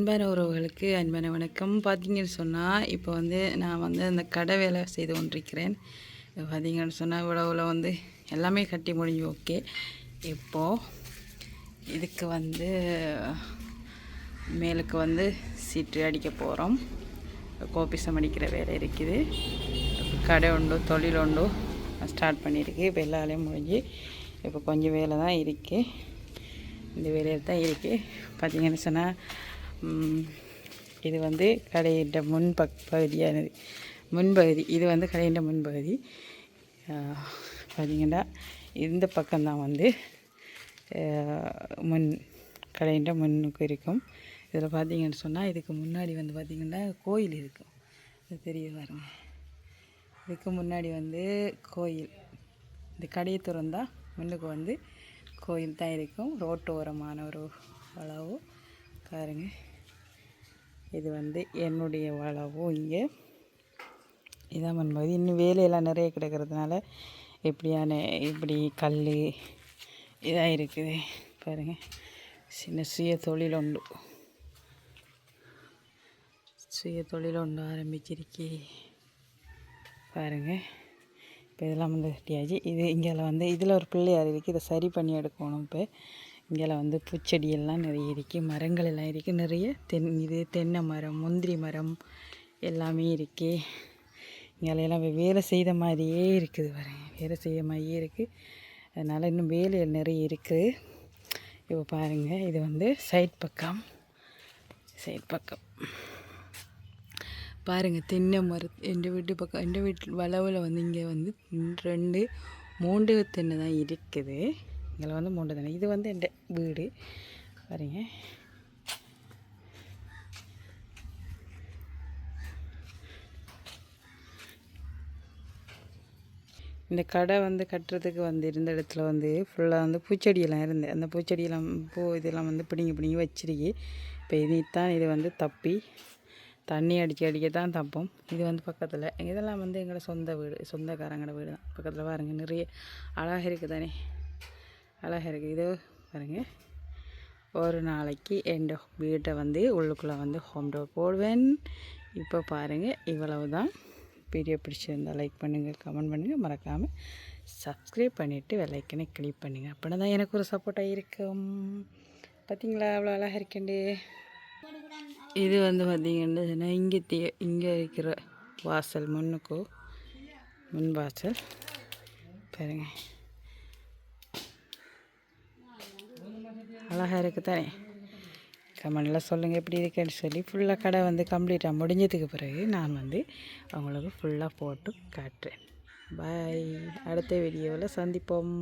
அன்பான உறவுகளுக்கு அன்பான வணக்கம். பார்த்தீங்கன்னு சொன்னால் இப்போ நான் அந்த கடை வேலை செய்து கொண்டிருக்கிறேன். பார்த்தீங்கன்னு சொன்னால் இவ்வளவில் எல்லாமே கட்டி முடிஞ்சு ஓகே. இப்போது இதுக்கு மேலுக்கு சீட்டு அடிக்க போகிறோம். கோபிசம் அடிக்கிற வேலை இருக்குது. கடை உண்டோ தொழில் உண்டோ ஸ்டார்ட் பண்ணியிருக்கு. இப்போ எல்லா வேலையும் முடிஞ்சு இப்போ கொஞ்சம் வேலை தான் இருக்குது. இந்த வேலையில் தான் இருக்குது. பார்த்தீங்கன்னு சொன்னால் இது கடையிட்ட பகுதியானது முன்பகுதி. இது கடையிட்ட முன்பகுதி. பார்த்திங்கன்னா இந்த பக்கம்தான் கடையிட்ட முன்னுக்கு இருக்கும். இதில் பார்த்திங்கன்னு சொன்னால் இதுக்கு முன்னாடி பார்த்திங்கன்னா கோயில் இருக்கும். அது தெரிய பாருங்க. இதுக்கு முன்னாடி கோயில். இந்த கடையை திறந்தால் முன்னுக்கு கோயில் தான் இருக்கும். ரோட்டோரமான ஒரு அளவு பாருங்க. இது என்னுடைய வளவும் இங்கே இதான் முன்பகுதி. இன்னும் வேலையெல்லாம் நிறைய கிடக்கிறதுனால இப்படி கல் இதாக இருக்குது பாருங்கள். சின்ன சுய தொழில் உண்டு ஆரம்பிச்சிருக்கே பாருங்கள். இப்போ இதெல்லாம் கட்டியாச்சு. இது இங்கே இதில் ஒரு பிள்ளையார் இருக்குது. இதை சரி பண்ணி எடுக்கணும். இப்போ இங்கே பூச்செடியெல்லாம் நிறைய இருக்குது. மரங்கள் எல்லாம் இருக்குது நிறைய. தென்னை மரம், முந்திரி மரம் எல்லாமே இருக்குது. இங்கெல்லாம் வேலை செய்த மாதிரியே இருக்குது பாருங்க. வேலை செய்த மாதிரியே இருக்குது. அதனால் இன்னும் வேலைகள் நிறைய இருக்குது. இப்போ பாருங்கள். இது சைட் பக்கம் பாருங்கள். தென்னை மரம் எங்கள் வீட்டு பக்கம், எங்கள் வீட்டு வளவில் இங்கே 2 3 தென்னை தான் இருக்குது. இங்கே 3 தென்னை. இது என் வீடு பாருங்க. இந்த கடை கட்டுறதுக்கு இருந்த இடத்துல ஃபுல்லாக பூச்செடியெல்லாம் இருந்து அந்த பூச்செடியெல்லாம் இதெல்லாம் பிடுங்கி வச்சிருக்கு. இப்போ இதைத்தான் இது தப்பி தண்ணி அடிக்க தான் தப்போம். இது பக்கத்தில் இதெல்லாம் எங்களோட சொந்த வீடு, சொந்தக்காரங்களோட வீடு தான். பக்கத்தில் பாருங்கள் நிறைய அழகாக இருக்குது தானே, அழகாக இருக்குது. இது பாருங்கள். ஒரு நாளைக்கு என் வீட்டை உள்ளுக்குள்ளே ஹோம் டோர் போடுவேன். இப்போ பாருங்கள். இவ்வளவு தான். வீடியோ பிடிச்சிருந்தால் லைக் பண்ணுங்கள், கமெண்ட் பண்ணுங்கள், மறக்காமல் சப்ஸ்கிரைப் பண்ணிவிட்டு வெள்ளைக்கனை கிளிக் பண்ணுங்கள். அப்படின்னா தான் எனக்கு ஒரு சப்போர்ட்டாக இருக்கும். பார்த்தீங்களா அவ்வளோ அழகாக இருக்கேன்டு. இது பார்த்திங்கன்னா இங்கே இருக்கிற வாசல், முன் வாசல் பாருங்க. அழகாக இருக்குது தானே. கமெண்டில் சொல்லுங்கள் எப்படி இருக்குன்னு சொல்லி. ஃபுல்லாக கடை கம்ப்ளீட்டாக முடிஞ்சதுக்கு பிறகு நான் அவங்களுக்கு ஃபுல்லாக போட்டு காட்டுறேன். பாய். அடுத்த வீடியோவில் சந்திப்போம்.